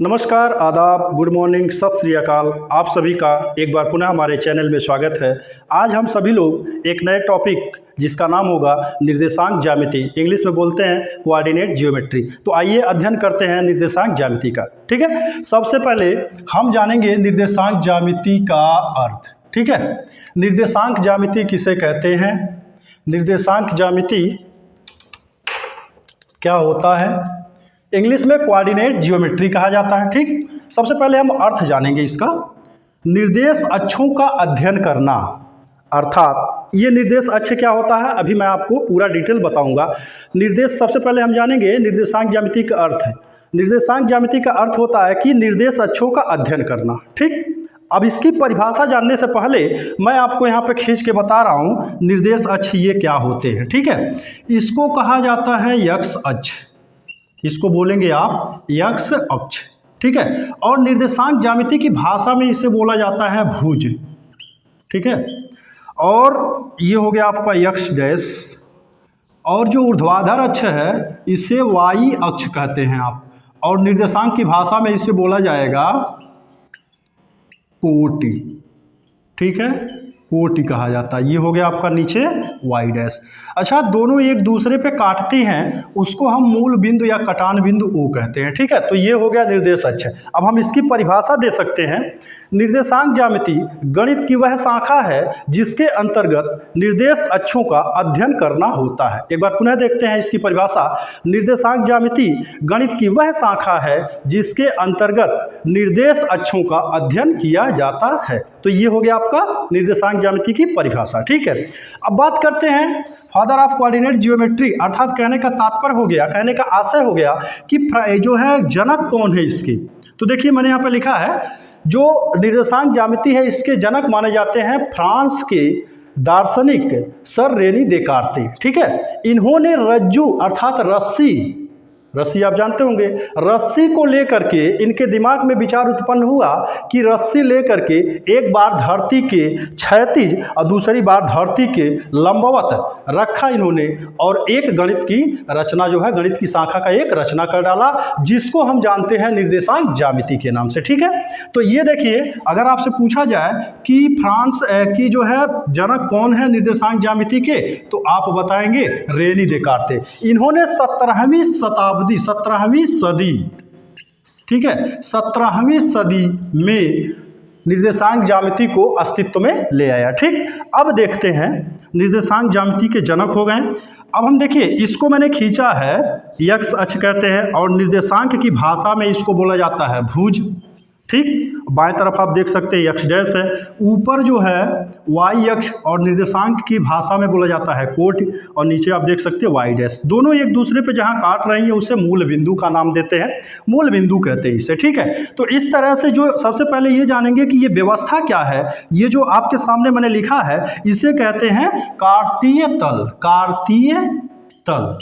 नमस्कार, आदाब, good morning, सत श्री अकाल। आप सभी का एक बार पुनः हमारे चैनल में स्वागत है। आज हम सभी लोग एक नए टॉपिक जिसका नाम होगा निर्देशांक ज्यामिति, इंग्लिश में बोलते हैं कोऑर्डिनेट जियोमेट्री। तो आइए अध्ययन करते हैं निर्देशांक ज्यामिति का। ठीक है, सबसे पहले हम जानेंगे निर्देशांक ज्यामिति का अर्थ। ठीक है, निर्देशांक ज्यामिति किसे कहते हैं, निर्देशांक ज्यामिति क्या होता है, इंग्लिश में कोऑर्डिनेट जियोमेट्री कहा जाता है। ठीक, सबसे पहले हम अर्थ जानेंगे इसका। निर्देश अक्षों का अध्ययन करना, अर्थात ये निर्देश अक्ष क्या होता है अभी मैं आपको पूरा डिटेल बताऊंगा। निर्देश सबसे पहले हम जानेंगे निर्देशांक ज्यामिति का अर्थ है। निर्देशांक ज्यामिति का अर्थ होता है कि निर्देश अक्षों का अध्ययन करना। ठीक, अब इसकी परिभाषा जानने से पहले मैं आपको यहाँ पे खींच के बता रहा हूँ निर्देश अक्ष ये क्या होते हैं। ठीक है, इसको कहा जाता है यक्ष अक्ष, इसको बोलेंगे आप यक्ष अक्ष। ठीक है, और निर्देशांक ज्यामिति की भाषा में इसे बोला जाता है भुज। ठीक है, और ये हो गया आपका यक्ष डैश, और जो ऊर्ध्वाधर अक्ष है इसे वाई अक्ष कहते हैं आप, और निर्देशांक की भाषा में इसे बोला जाएगा कोटि। ठीक है, कोटि कहा जाता है। ये हो गया आपका नीचे वाई डैश। अच्छा, दोनों एक दूसरे पे काटते हैं, उसको हम मूल बिंदु या कटान बिंदु ओ कहते हैं। ठीक है, तो ये हो गया निर्देश अक्ष। अब हम इसकी परिभाषा दे सकते हैं। निर्देशांक ज्यामिति गणित की वह शाखा है जिसके अंतर्गत निर्देश अक्षों का अध्ययन करना होता है। एक बार पुनः देखते हैं इसकी परिभाषा। निर्देशांक ज्यामिति गणित की वह शाखा है जिसके अंतर्गत निर्देश अक्षों का अध्ययन किया जाता है। तो ये हो गया आपका निर्देशांक ज्यामिति की परिभाषा। ठीक है, अब बात करते हैं फादर ऑफ कोऑर्डिनेट जियोमेट्री, अर्थात कहने का तात्पर्य हो गया, कहने का आशय हो गया कि जो है जनक कौन है इसकी। तो देखिए मैंने यहाँ पे लिखा है जो निर्देशांक ज्यामिति है इसके जनक माने जाते हैं फ्रांस के दार्शनिक सर रेनी देकार्ते। ठीक है, इन्होंने रज्जू अर्थात रस्सी आप जानते होंगे, रस्सी को लेकर के इनके दिमाग में विचार उत्पन्न हुआ कि रस्सी लेकर के एक बार धरती के क्षैतिज और दूसरी बार धरती के लंबवत रखा इन्होंने, और एक गणित की रचना जो है, गणित की शाखा का एक रचना कर डाला जिसको हम जानते हैं निर्देशांक ज्यामिति के नाम से। ठीक है, तो ये देखिए, अगर आपसे पूछा जाए कि फ्रांस की जो है जनक कौन है निर्देशांक ज्यामिति के, तो आप बताएंगे रेनी देकार्ते। इन्होंने 17वीं सदी, ठीक है, 17वीं सदी में निर्देशांक ज्यामिति को अस्तित्व में ले आया। ठीक, अब देखते हैं निर्देशांक ज्यामिति के जनक हो गए। अब हम देखिए, इसको मैंने खींचा है, यक्ष अक्ष कहते हैं, और निर्देशांक की भाषा में इसको बोला जाता है भुज। ठीक, बाएं तरफ आप देख सकते हैं यक्ष डैश है, ऊपर जो है वाई अक्ष, और निर्देशांक की भाषा में बोला जाता है कोटि, और नीचे आप देख सकते हैं वाई डैश। दोनों एक दूसरे पे जहां काट रही हैं उसे मूल बिंदु का नाम देते हैं, मूल बिंदु कहते हैं इसे। ठीक है, तो इस तरह से जो सबसे पहले ये जानेंगे कि ये व्यवस्था क्या है। ये जो आपके सामने मैंने लिखा है इसे कहते हैं कार्तीय तल, कार्तीय तल,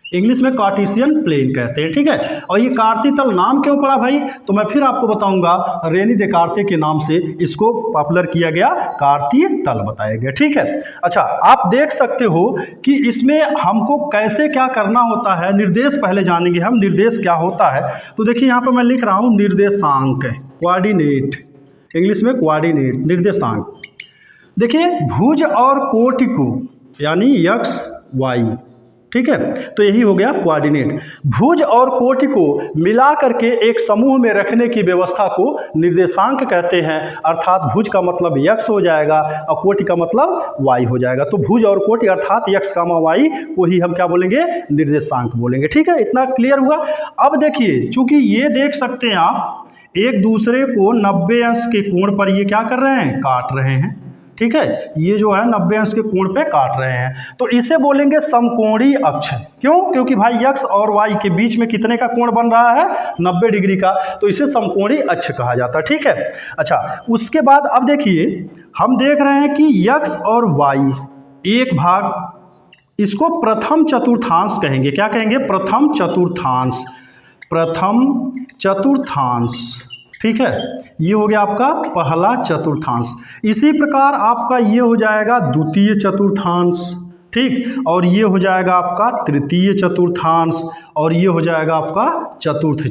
इंग्लिश में कार्टेशियन प्लेन कहते हैं। ठीक है, और ये कार्तीय तल नाम क्यों पड़ा भाई, तो मैं फिर आपको बताऊंगा, रेनी देकार्ते के नाम से इसको पॉपुलर किया गया, कार्तीय तल बताया गया। ठीक है, अच्छा, आप देख सकते हो कि इसमें हमको कैसे क्या करना होता है। निर्देश पहले जानेंगे हम, निर्देश क्या होता है। तो देखिए यहाँ पर मैं लिख रहा हूँ निर्देशांक, कोऑर्डिनेट, इंग्लिश में कोऑर्डिनेट, निर्देशांक। देखिए, भुज और कोटि को यानी यक्ष वाई, ठीक है, तो यही हो गया कोऑर्डिनेट। भुज और कोटि को मिला करके एक समूह में रखने की व्यवस्था को निर्देशांक कहते हैं, अर्थात भुज का मतलब यक्ष हो जाएगा और कोटि का मतलब वाई हो जाएगा। तो भुज और कोटि अर्थात यक्ष कामा वाई को ही हम क्या बोलेंगे, निर्देशांक बोलेंगे। ठीक है, इतना क्लियर हुआ। अब देखिए, चूंकि ये देख सकते हैं आप एक दूसरे को 90 अंश के कोण पर ये क्या कर रहे हैं, काट रहे हैं। ठीक है, ये जो है 90 अंश के कोण पे काट रहे हैं, तो इसे बोलेंगे समकोणीय अक्ष। क्यों, क्योंकि भाई यक्ष और वाई के बीच में कितने का कोण बन रहा है, 90 डिग्री का, तो इसे समकोणीय अक्ष कहा जाता है। ठीक है, अच्छा, उसके बाद अब देखिए हम देख रहे हैं कि यक्ष और वाई एक भाग, इसको प्रथम चतुर्थांश कहेंगे। क्या कहेंगे, प्रथम चतुर्थांश, प्रथम चतुर्थांश। ठीक है, ये हो गया आपका पहला चतुर्थांश। इसी प्रकार आपका ये हो जाएगा द्वितीय चतुर्थांश। ठीक। और ये हो जाएगा आपका तृतीय चतुर्थांश और ये हो जाएगा आपका चतुर्थ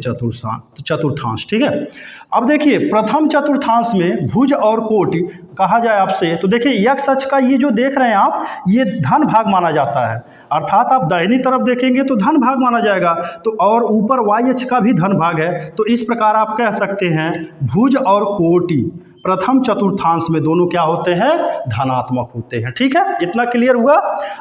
चतुर्थांश। ठीक है। अब देखिए प्रथम चतुर्थांश में भुज और कोटि कहा जाए आपसे, तो देखिए x अक्ष का ये जो देख रहे हैं आप, ये धन भाग माना जाता है, अर्थात आप दाहिनी तरफ देखेंगे तो धन भाग माना जाएगा, तो और ऊपर y अक्ष का भी धन भाग है। तो इस प्रकार आप कह सकते हैं भुज और कोटि प्रथम चतुर्थांश में दोनों क्या होते हैं, धनात्मक होते हैं। ठीक है, इतना क्लियर हुआ।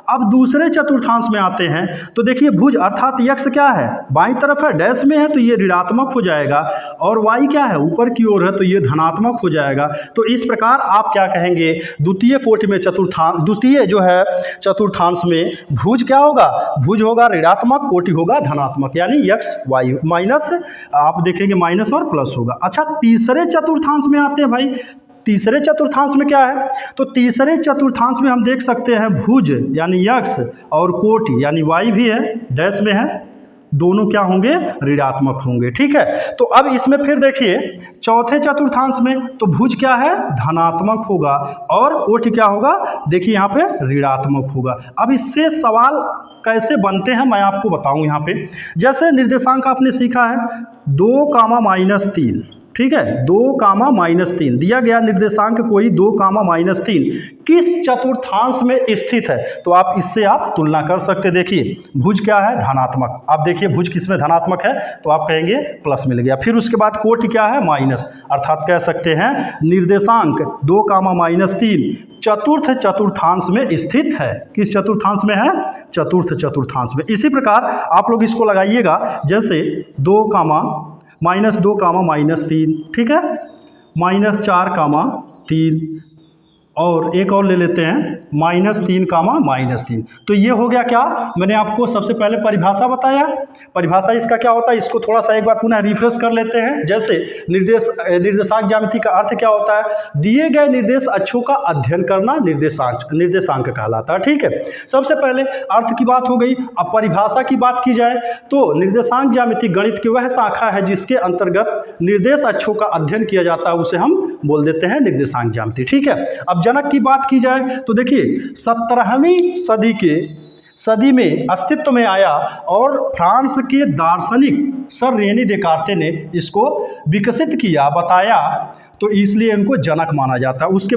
अब दूसरे चतुर्थांश में आते हैं, तो देखिए भुज अर्थात यक्ष क्या है, बाईं तरफ है, डैश में है, तो ये ऋणात्मक हो जाएगा, और वाई क्या है, ऊपर की ओर है, तो ये धनात्मक हो जाएगा। तो इस प्रकार आप क्या कहेंगे, द्वितीय कोटि में द्वितीय जो है चतुर्थांश में भुज क्या होगा, भुज होगा ऋणात्मक, कोटि होगा धनात्मक, यानी यक्ष वाई माइनस, आप देखेंगे माइनस और प्लस होगा। अच्छा, तीसरे चतुर्थांश में आते हैं भाई। तीसरे चतुर्थांश में क्या है, तो तीसरे चतुर्थांश में हम देख सकते हैं भुज यानी यक्ष और कोटि यानी वाई भी है, डैश में है, दोनों क्या होंगे, ऋणात्मक होंगे। ठीक है। तो अब इसमें फिर देखिए चौथे चतुर्थांश में तो भुज क्या है, धनात्मक होगा, और कोटि क्या होगा, देखिए यहाँ पे ऋणात्मक होगा। अब इससे सवाल कैसे बनते हैं मैं आपको बताऊं। यहाँ पे जैसे निर्देशांक आपने सीखा है 2, -3, ठीक है, 2, -3 दिया गया निर्देशांक कोई 2, -3 किस चतुर्थांश में स्थित है, तो आप इससे आप तुलना कर सकते। देखिए भुज क्या है, धनात्मक, आप देखिए भुज किस में धनात्मक है, तो आप कहेंगे प्लस मिल गया। फिर उसके बाद कोटि क्या है, माइनस, अर्थात कह सकते हैं निर्देशांक 2, -3 चतुर्थ चतुर्थांश में स्थित है। किस चतुर्थांश में है, चतुर्थ चतुर्थांश में। इसी प्रकार आप लोग इसको लगाइएगा, जैसे 2, -2, ठीक है, -4, और एक और ले लेते हैं -3, तो ये हो गया क्या, मैंने आपको सबसे पहले परिभाषा बताया। परिभाषा इसका क्या होता है, इसको थोड़ा सा एक बार पुनः रिफ्रेश कर लेते हैं। जैसे निर्देशांक ज्यामिति का अर्थ क्या होता है, दिए गए निर्देश अक्षों का अध्ययन करना निर्देशांक कहलाता है। ठीक है, सबसे पहले अर्थ की बात हो गई। अब परिभाषा की बात की जाए तो निर्देशांक ज्यामिति गणित की वह शाखा है जिसके अंतर्गत निर्देश अक्षों का अध्ययन किया जाता है, उसे हम बोल देते हैं निर्देशांक ज्यामिति। ठीक है। अब जनक की बात की जाए तो देखिए 17वीं सदी में अस्तित्व में आया, और फ्रांस के दार्शनिक सर रेने देकार्ते ने इसको विकसित किया, बताया, तो इसलिए इनको जनक माना जाता है। उसके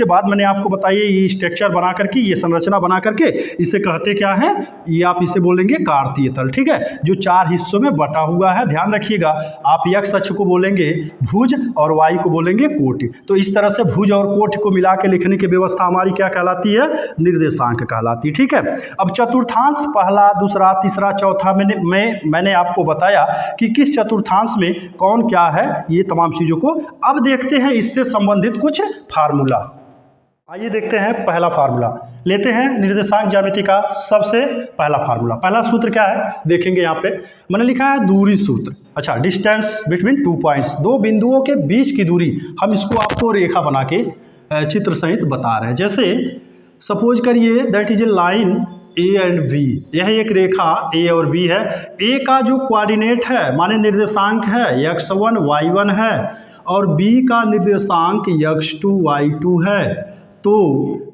बाद मैंने आपको बताया ये स्ट्रक्चर बना करके, ये संरचना बना करके इसे कहते क्या है, ये आप इसे बोलेंगे कार्तीय तल। ठीक है, जो 4 हिस्सों में बटा हुआ है, ध्यान रखिएगा। आप यक्ष अक्ष को बोलेंगे भुज और वाई को बोलेंगे कोटि। तो इस तरह से भुज और कोटि को मिला के लिखने की व्यवस्था हमारी क्या कहलाती है, निर्देशांक कहलाती है। ठीक है। अब चतुर्थांश पहला, दूसरा, तीसरा, चौथा मैंने आपको बताया कि किस चतुर्थांश में कौन क्या है, ये तमाम चीज़ों को। अब देखते हैं इससे संबंधित कुछ फार्मूला। आइए देखते हैं पहला फार्मूला लेते हैं निर्देशांक ज्यामिति का। सबसे पहला फार्मूला, पहला सूत्र क्या है देखेंगे। यहाँ पे मैंने लिखा है दूरी सूत्र। अच्छा, डिस्टेंस बिटवीन 2 पॉइंट्स, 2 बिंदुओं के बीच की दूरी, हम इसको आपको रेखा बना के चित्र सहित बता रहे हैं। जैसे सपोज करिए that is a line A and B, यह एक रेखा ए और बी है। ए का जो कोऑर्डिनेट है माने निर्देशांक है x1 y1 है, और बी का निर्देशांक x2 y2 है। तो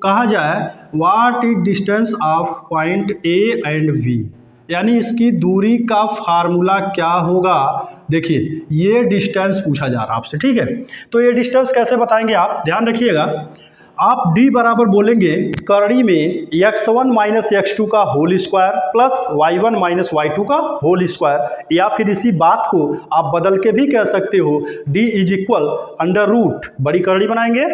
कहा जाए what is distance of point A and B, यानी इसकी दूरी का फार्मूला क्या होगा। देखिए ये डिस्टेंस पूछा जा रहा है आपसे। ठीक है, तो ये डिस्टेंस कैसे बताएंगे आप, ध्यान रखिएगा। आप d बराबर बोलेंगे करड़ी में x1 - x2 का whole square plus y1 - y2 का होल स्क्वायर, या फिर इसी बात को आप बदल के भी कह सकते हो d = अंडर रूट, बड़ी करड़ी बनाएंगे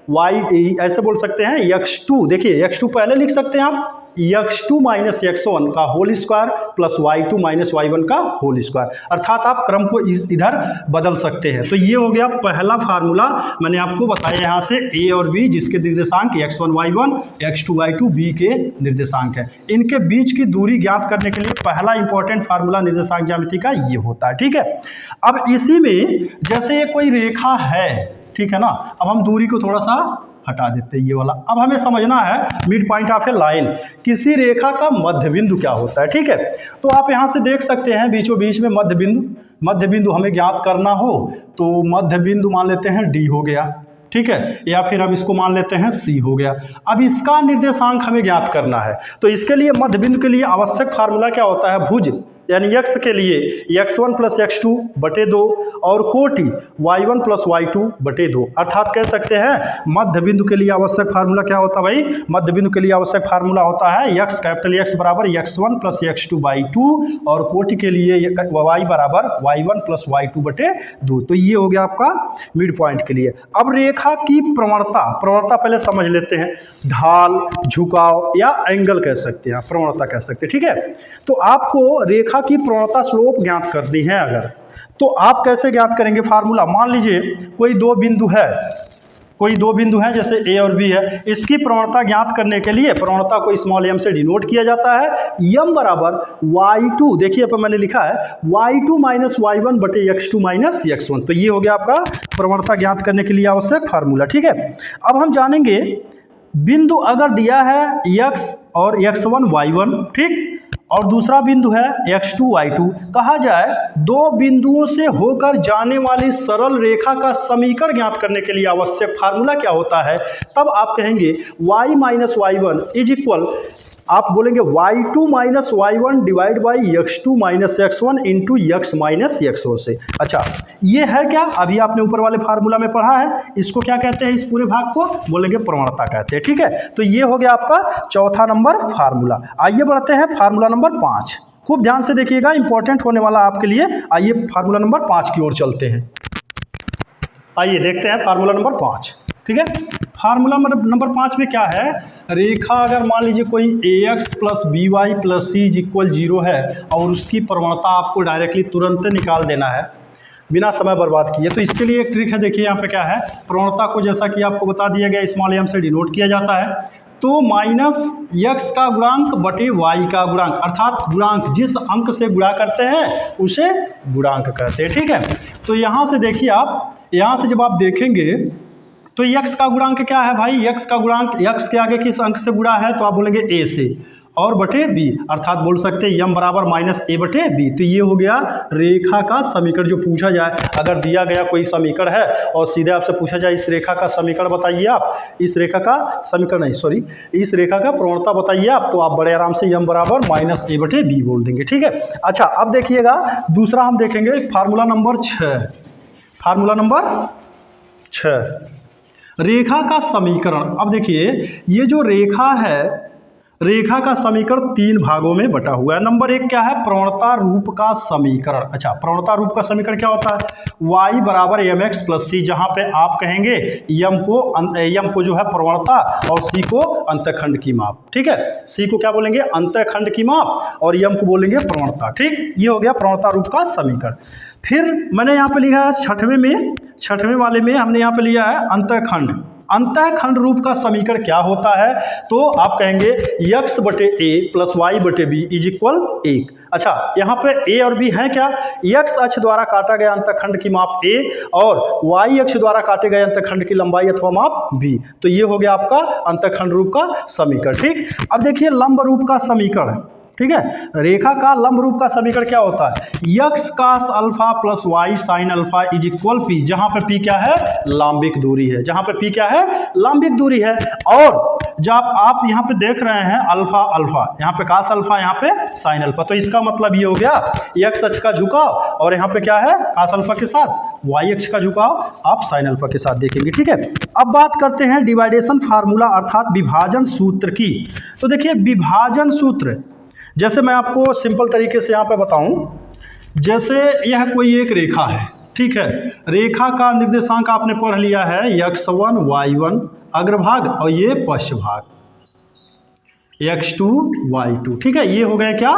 y, ऐसे बोल सकते हैं x2, देखिए x2 पहले लिख सकते हैं आप x2 - x1 का whole square plus y2 - y1 का होल स्क्वायर, अर्थात आप क्रम को इधर बदल सकते हैं। तो ये हो गया पहला फार्मूला, मैंने आपको बताया यहाँ से a और b जिसके निर्देशांक x1 y1 x2 y2 b के निर्देशांक है, इनके बीच की दूरी ज्ञात करने के लिए पहला इंपॉर्टेंट फार्मूला निर्देशांक ज्यामिति का ये होता है। ठीक है। अब इसी में जैसे ये कोई रेखा है, ठीक है ना, अब हम दूरी को थोड़ा सा हटा देते हैं ये वाला। अब हमें समझना है mid point of A line, किसी रेखा का मध्य बिंदु क्या होता है। ठीक है, तो आप यहाँ से देख सकते हैं बीचों बीच में मध्य बिंदु हमें ज्ञात करना हो तो मध्य बिंदु मान लेते हैं डी हो गया। ठीक है, या फिर अब इसको मान लेते हैं C हो गया। अब इसका निर्देशांक हमें ज्ञात करना है, तो इसके लिए मध्य बिंदु के लिए आवश्यक फार्मूला क्या होता है, भुज यानी x के लिए x1 + x2 बटे 2 और कोटि y1 + y2 बटे 2, अर्थात कह सकते हैं मध्य बिंदु के लिए आवश्यक फार्मूला क्या होता है भाई, मध्य बिंदु के लिए आवश्यक फार्मूला होता है कैपिटल X बराबर x1 + x2/2 और कोटि के लिए y बराबर y1 + y2 बटे 2। तो ये हो गया आपका मिड पॉइंट के लिए। अब रेखा की प्रवणता पहले समझ लेते हैं, ढाल, झुकाव या एंगल कह सकते हैं, प्रवणता कह सकते हैं, ठीक है। तो आपको रेखा की प्रवणता स्लोप ज्ञात करनी है अगर, तो आप कैसे ज्ञात करेंगे फार्मूला, मान लीजिए कोई दो बिंदु है जैसे A और B है, इसकी प्रवणता ज्ञात करने के लिए प्रवणता को स्मॉल m से डिनोट किया जाता है, m बराबर y2, देखिए यहाँ पर मैंने लिखा है y2 - y1 बटे x2 - x1। तो ये हो गया आपका प्रवणता ज्ञात करने के लिए आवश्यक फार्मूला, ठीक है। अब हम जानेंगे बिंदु अगर दिया है x और x1 y1, ठीक, और दूसरा बिंदु है x2 y2, कहा जाए दो बिंदुओं से होकर जाने वाली सरल रेखा का समीकरण ज्ञात करने के लिए आवश्यक फार्मूला क्या होता है, तब आप कहेंगे y - y1 इज इक्वल, आप बोलेंगे y2 - y1 divide by x2 - x1 into x - x1 से। अच्छा, ये है क्या, अभी आपने ऊपर वाले फार्मूला में पढ़ा है, इसको क्या कहते हैं, इस पूरे भाग को बोलेंगे प्रवणता कहते हैं, ठीक है। तो ये हो गया आपका चौथा नंबर फार्मूला। आइए बढ़ते हैं फार्मूला नंबर 5, खूब ध्यान से देखिएगा, इंपॉर्टेंट होने वाला आपके लिए। आइए फार्मूला नंबर 5 की ओर चलते हैं। आइए देखते हैं फार्मूला नंबर 5, ठीक है। फार्मूला नंबर 5 में क्या है, रेखा अगर मान लीजिए कोई ax + by + c = 0 है और उसकी प्रवणता आपको डायरेक्टली तुरंत निकाल देना है बिना समय बर्बाद किए, तो इसके लिए एक ट्रिक है। देखिए यहाँ पे क्या है, प्रवणता को जैसा कि आपको बता दिया गया स्मॉल m से डिनोट किया जाता है, तो -x का गुणांक बटे y का गुणांक, अर्थात गुणांक जिस अंक से गुणा करते हैं उसे गुणांक कहते हैं, ठीक है। तो यहाँ से देखिए आप, यहाँ से जब आप देखेंगे तो x का गुणांक क्या है भाई, x का गुणांक x के आगे किस अंक से गुणा है, तो आप बोलेंगे a से, और बटे b, अर्थात बोल सकते हैं m बराबर -a बटे b। तो ये हो गया रेखा का समीकरण जो पूछा जाए, अगर दिया गया कोई समीकरण है और सीधे आपसे पूछा जाए इस रेखा का समीकरण बताइए आप, इस रेखा का समीकरण नहीं, सॉरी, इस रेखा का प्रवणता बताइए आप, तो आप बड़े आराम से m बराबर -a बटे b बोल देंगे, ठीक है। अच्छा, अब देखिएगा दूसरा हम देखेंगे फार्मूला नंबर 6, फार्मूला नंबर 6, रेखा का समीकरण। अब देखिए ये जो रेखा है, रेखा का समीकरण 3 भागों में बटा हुआ है। नंबर 1 क्या है, प्रवणता रूप का समीकरण। अच्छा, प्रवणता रूप का समीकरण क्या होता है, y बराबर mx + c, जहां पे आप कहेंगे m को जो है प्रवणता और c को अंतःखंड की माप, ठीक है। c को क्या बोलेंगे, अंतःखंड की माप, और m को बोलेंगे प्रवणता, ठीक। ये हो गया प्रवणता रूप का समीकरण। फिर मैंने यहाँ पे लिखा है छठवें वाले में हमने यहाँ पे लिया है अंतःखंड रूप का समीकरण क्या होता है, तो आप कहेंगे x बटे a + y बटे b = 1। अच्छा, यहाँ पे a और b है क्या, x अक्ष द्वारा काटा गया अंतःखंड की माप a और y अक्ष द्वारा काटे गए अंतःखंड की लंबाई अथवा माप b। तो ये हो गया आपका अंतःखंड रूप का समीकरण, ठीक। अब देखिए लंब रूप का समीकरण, ठीक है। रेखा का लंब रूप का समीकरण क्या होता है, x cos alpha + y sin alpha = p, जहां पे p क्या है, लांबिक दूरी है, जहां पे p क्या है, लांबिक दूरी है। और जब आप यहाँ पे देख रहे हैं अल्फा अल्फा, यहाँ पे cos अल्फा, यहाँ पे sin अल्फा, तो इसका मतलब ये हो गया x अक्ष का झुकाव, और यहाँ पे क्या है, cos अल्फा के साथ y अक्ष का झुकाव आप sin अल्फा के साथ देखेंगे, ठीक है। अब बात करते हैं डिवाइडेशन फार्मूला अर्थात विभाजन सूत्र की। तो देखिए विभाजन सूत्र, जैसे मैं आपको सिंपल तरीके से यहाँ पे बताऊं, जैसे यह कोई एक रेखा है, ठीक है। रेखा का निर्देशांक आपने पढ़ लिया है x1 y1 अग्रभाग और ये पश्च भाग x2 y2, ठीक है। ये हो गया क्या,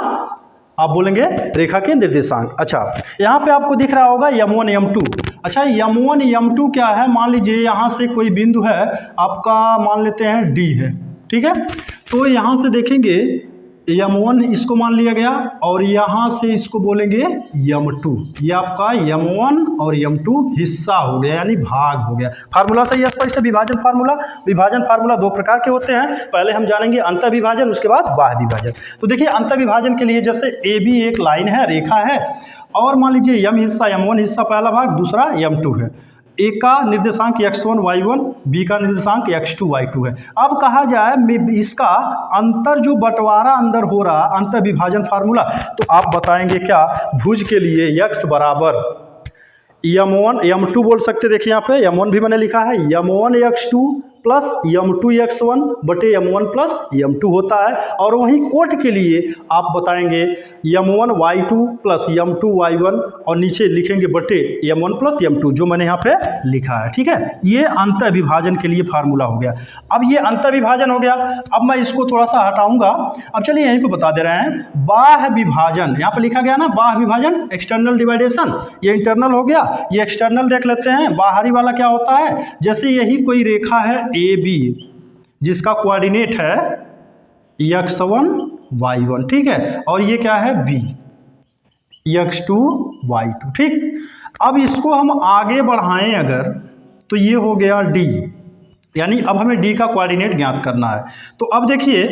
आप बोलेंगे रेखा के निर्देशांक। अच्छा, यहाँ पे आपको दिख रहा होगा m1 m2। अच्छा, m1 m2 क्या है, मान लीजिए यहाँ से कोई बिंदु है आपका, मान लेते हैं d है, ठीक है। तो यहाँ से देखेंगे m1 इसको मान लिया गया और यहाँ से इसको बोलेंगे m2, ये आपका m1 और m2 हिस्सा हो गया यानी भाग हो गया। फार्मूला से यह स्पष्ट है, विभाजन फार्मूला 2 प्रकार के होते हैं। पहले हम जानेंगे अंतः विभाजन, उसके बाद बाह्य विभाजन। तो देखिए अंतः विभाजन के लिए जैसे AB एक लाइन है, रेखा है, और मान लीजिए m हिस्सा, m1 हिस्सा पहला भाग, दूसरा m2 है। ए का निर्देशांक x1 y1, बी का निर्देशांक x2 y2 है। अब कहा जाए इसका अंतर जो बंटवारा अंदर हो रहा, अंतर विभाजन फार्मूला, तो आप बताएंगे क्या? भुज के लिए x बराबर m1 m2 बोल सकते, देखिए यहाँ पे m1 भी मैंने लिखा है, m1 x2 plus m2 x1 बटे m1 प्लस m2 होता है। और वहीं कोट के लिए आप बताएंगे m1 y2 plus m2 y1 और नीचे लिखेंगे बटे m1 प्लस m2 जो मैंने यहाँ पे लिखा है। ठीक है, ये अंतर विभाजन के लिए फार्मूला हो गया। अब ये अंतर विभाजन हो गया, अब मैं इसको थोड़ा सा हटाऊंगा। अब चलिए यहीं पे बता दे रहे हैं बाह्य विभाजन, यहाँ पे लिखा गया ना बाह्य विभाजन, एक्सटर्नल डिवाइडेशन, ये इंटरनल हो गया, ये एक्सटर्नल देख लेते हैं। बाहरी वाला क्या होता है? जैसे यही कोई रेखा है ए बी जिसका कोऑर्डिनेट है x1 y1, ठीक है, और ये क्या है b x2 y2, ठीक। अब इसको हम आगे बढ़ाएं अगर, तो ये हो गया d, यानी अब हमें d का कोऑर्डिनेट ज्ञात करना है। तो अब देखिए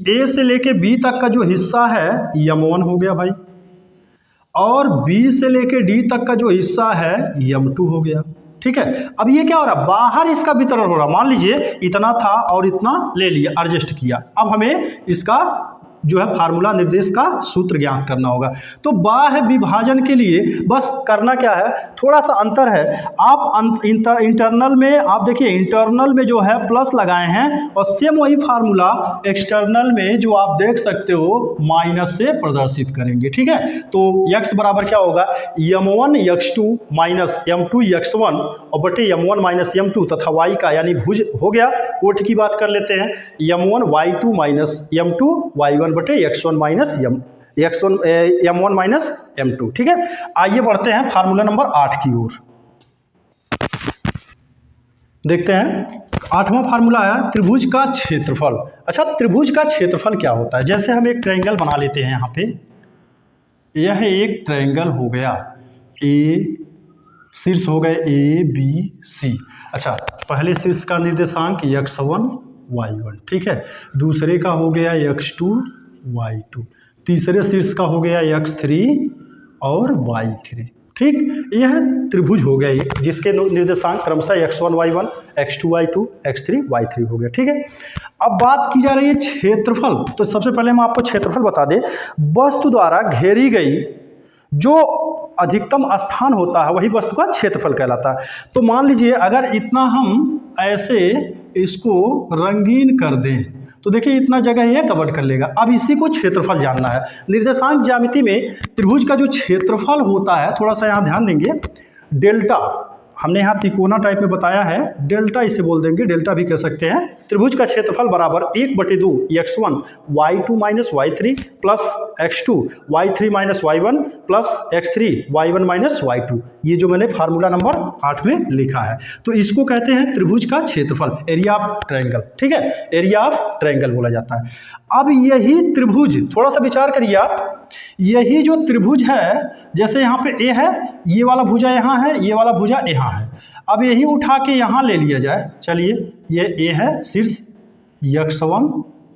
a से लेके b तक का जो हिस्सा है m1 हो गया भाई, और b से लेके d तक का जो हिस्सा है m2 हो गया। ठीक है, अब ये क्या हो रहा है? बाहर इसका वितरण हो रहा। मान लीजिए इतना था और इतना ले लिया, एडजस्ट किया। अब हमें इसका जो है फार्मूला निर्देश का सूत्र ज्ञात करना होगा। तो बाह्य विभाजन के लिए बस करना क्या है, थोड़ा सा अंतर है। आप इंटरनल में आप देखिए, इंटरनल में जो है प्लस लगाए हैं और सेम वही फार्मूला एक्सटर्नल में जो आप देख सकते हो माइनस से प्रदर्शित करेंगे। ठीक है, तो x बराबर क्या होगा? m1 x2 minus m2 x1 और बटे m1 माइनस m2 तथा y का यानी भुज हो गया। कोट की बात कर लेते हैं, m1 y2 minus m2 y1 बटे x1 minus m1 minus m2। ठीक है, आइए बढ़ते हैं फार्मूला नंबर 8 की ओर। देखते हैं 8वां फार्मूला आया त्रिभुज का क्षेत्रफल। अच्छा, त्रिभुज का क्षेत्रफल क्या होता है? जैसे हम एक ट्रायंगल बना लेते हैं, यहाँ पे यह एक ट्रायंगल हो गया, ए शीर्ष हो गए ए बी सी। अच्छा, पहले शीर्ष का निर्देशांक x1 y1, ठीक है, दूसरे का हो गया x2 y2, तीसरे शीर्ष का हो गया x3 और y3। ठीक, यह त्रिभुज हो गया जिसके निर्देशांक क्रमशः x1 y1, x2 y2, x3 y3 हो गया। ठीक है, अब बात की जा रही है क्षेत्रफल। तो सबसे पहले हम आपको क्षेत्रफल बता दें, वस्तु द्वारा घेरी गई जो अधिकतम स्थान होता है वही वस्तु का क्षेत्रफल कहलाता है। तो मान लीजिए अगर इतना हम ऐसे इसको रंगीन कर दें तो देखिए इतना जगह ये कवर कर लेगा। अब इसी को क्षेत्रफल जानना है। निर्देशांक ज्यामिति में त्रिभुज का जो क्षेत्रफल होता है, थोड़ा सा यहाँ ध्यान देंगे, डेल्टा हमने यहाँ तिकोना टाइप में बताया है, डेल्टा इसे बोल देंगे, डेल्टा भी कह सकते हैं। त्रिभुज का क्षेत्रफल बराबर 1/2 x1 y2 minus y3 plus x2 y3 minus y1 plus x3 y1 minus y2। ये जो मैंने फार्मूला नंबर 8 में लिखा है, तो इसको कहते हैं त्रिभुज का क्षेत्रफल, एरिया ऑफ ट्रायंगल। ठीक है, एरिया ऑफ ट्रायंगल बोला जाता है। अब यही त्रिभुज, थोड़ा सा विचार करिए आप, यही जो त्रिभुज है, जैसे यहाँ पे ए है, ये वाला भुजा यहाँ है, ये वाला भुजा यहाँ है। अब यही उठा के यहाँ ले लिया जाए, चलिए ये ए है शीर्ष x1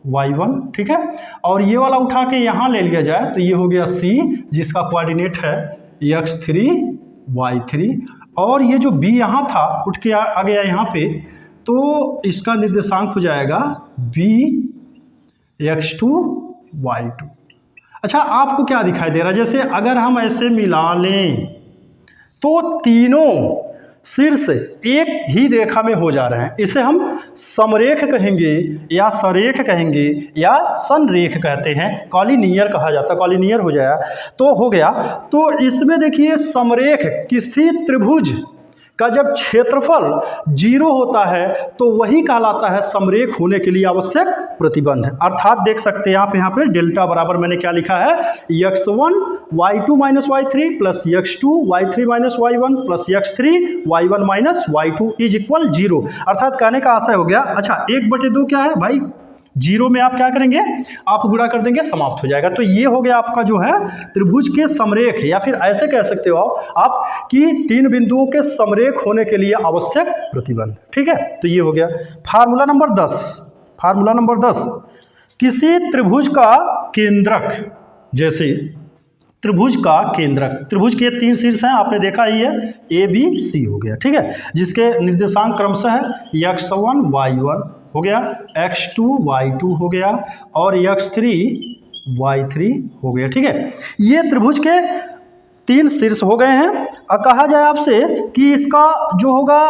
y1, ठीक है, और ये वाला उठा के यहाँ ले लिया जाए तो ये हो गया c जिसका कोऑर्डिनेट है x3 y3, और ये जो b यहाँ था उठ के आ गया यहाँ पे, तो इसका निर्देशांक हो जाएगा b x2 y2। अच्छा, आपको क्या दिखाई दे रहा है? जैसे अगर हम ऐसे मिला लें तो तीनों शीर्ष एक ही रेखा में हो जा रहे हैं। इसे हम समरेख कहेंगे या सरेख कहेंगे या संरेख कहते हैं, कॉलिनियर कहा जाता है, कॉलिनियर हो जाए तो हो गया। तो इसमें देखिए समरेख, किसी त्रिभुज का जब क्षेत्रफल 0 होता है तो वही कहलाता है समरेख होने के लिए आवश्यक प्रतिबंध। अर्थात देख सकते हैं आप यहाँ पे डेल्टा बराबर मैंने क्या लिखा है, x1 y2 minus y3 plus x2 y3 minus y1 plus x3 y1 minus y2 is equal 0। अर्थात कहने का आशय हो गया, अच्छा 1/2 क्या है भाई, 0 में आप क्या करेंगे, आप गुणा कर देंगे, समाप्त हो जाएगा। तो ये हो गया आपका जो है त्रिभुज के समरेख, या फिर ऐसे कह सकते हो आप कि 3 बिंदुओं के समरेख होने के लिए आवश्यक प्रतिबंध। ठीक है, तो ये हो गया फार्मूला नंबर 10। फार्मूला नंबर 10, किसी त्रिभुज का केंद्रक, जैसे त्रिभुज का केंद्रक। त्रिभुज के 3 शीर्ष हैं, आपने देखा ही है, ए बी सी हो गया, ठीक है, जिसके निर्देशांक क्रमशः है x1 y1 हो गया, x2 y2 हो गया और x3 y3 हो गया, ठीक है। ये त्रिभुज के 3 शीर्ष हो गए हैं। अब कहा जाए आपसे कि इसका जो होगा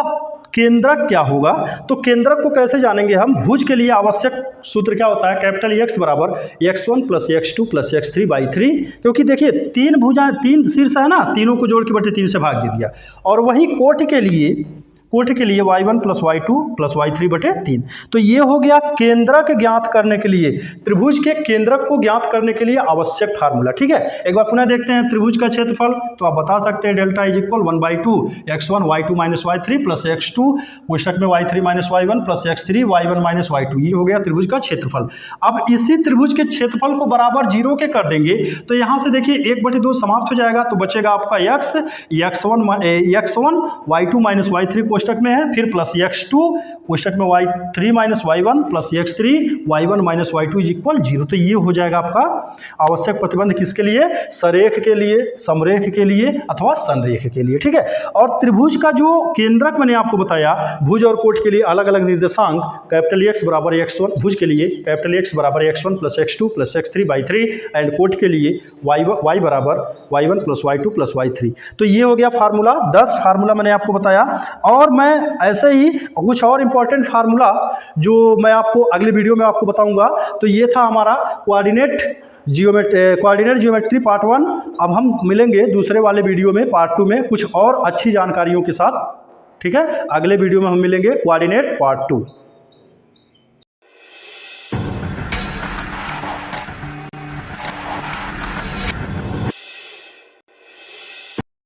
केंद्रक क्या होगा, तो केंद्रक को कैसे जानेंगे हम। भुज के लिए आवश्यक सूत्र क्या होता है, कैपिटल X बराबर x1 plus x2 plus x3 by 3, क्योंकि देखिए 3 भुजाएं 3 शीर्ष है ना, तीनों को जोड़ के बटे 3 से भाग दे दिया। और वही कोटि के लिए y1 plus y2 plus y3 बटे 3। तो ये हो गया केंद्रक ज्ञात करने के लिए, त्रिभुज के केंद्रक को ज्ञात करने के लिए आवश्यक फार्मूला, ठीक है। एक बार पुनः देखते हैं त्रिभुज का क्षेत्रफल, तो आप बता सकते हैं delta is equal 1/2 x1 y2 minus y3 plus x2 कोष्टक में y3 minus y1 plus x3 y1 minus y2। ये हो गया त्रिभुज का क्षेत्रफल। अब इसी त्रिभुज के क्षेत्रफल को बराबर 0 के कर देंगे, तो यहाँ से देखिए 1/2 समाप्त हो जाएगा, तो बचेगा आपका x1 y2 माइनस y3 कोष्टक में है, फिर प्लस x2 कोष्टक में y3 minus y1 plus x3 y1 minus y2 is equal 0। तो ये हो जाएगा आपका आवश्यक प्रतिबंध किसके लिए, सरेख के लिए, समरेख के लिए अथवा संरेख के लिए, ठीक है। और त्रिभुज का जो केंद्रक मैंने आपको बताया, भुज और कोट के लिए अलग अलग निर्देशांक, कैपिटल X बराबर x1, भुज के लिए कैपिटल X बराबर x1 plus x2 plus x3 by 3 and कोट के लिए y बराबर y1 plus y2 plus y3। तो ये हो गया फार्मूला, 10 फार्मूला मैंने आपको बताया। और मैं ऐसे ही कुछ और इंपॉर्टेंट फार्मूला जो मैं आपको अगले वीडियो में आपको बताऊंगा। तो ये था हमारा कोऑर्डिनेट ज्योमेट्री पार्ट 1। अब हम मिलेंगे दूसरे वाले वीडियो में पार्ट 2 में कुछ और अच्छी जानकारियों के साथ, ठीक है। अगले वीडियो में हम मिलेंगे कोऑर्डिनेट पार्ट 2।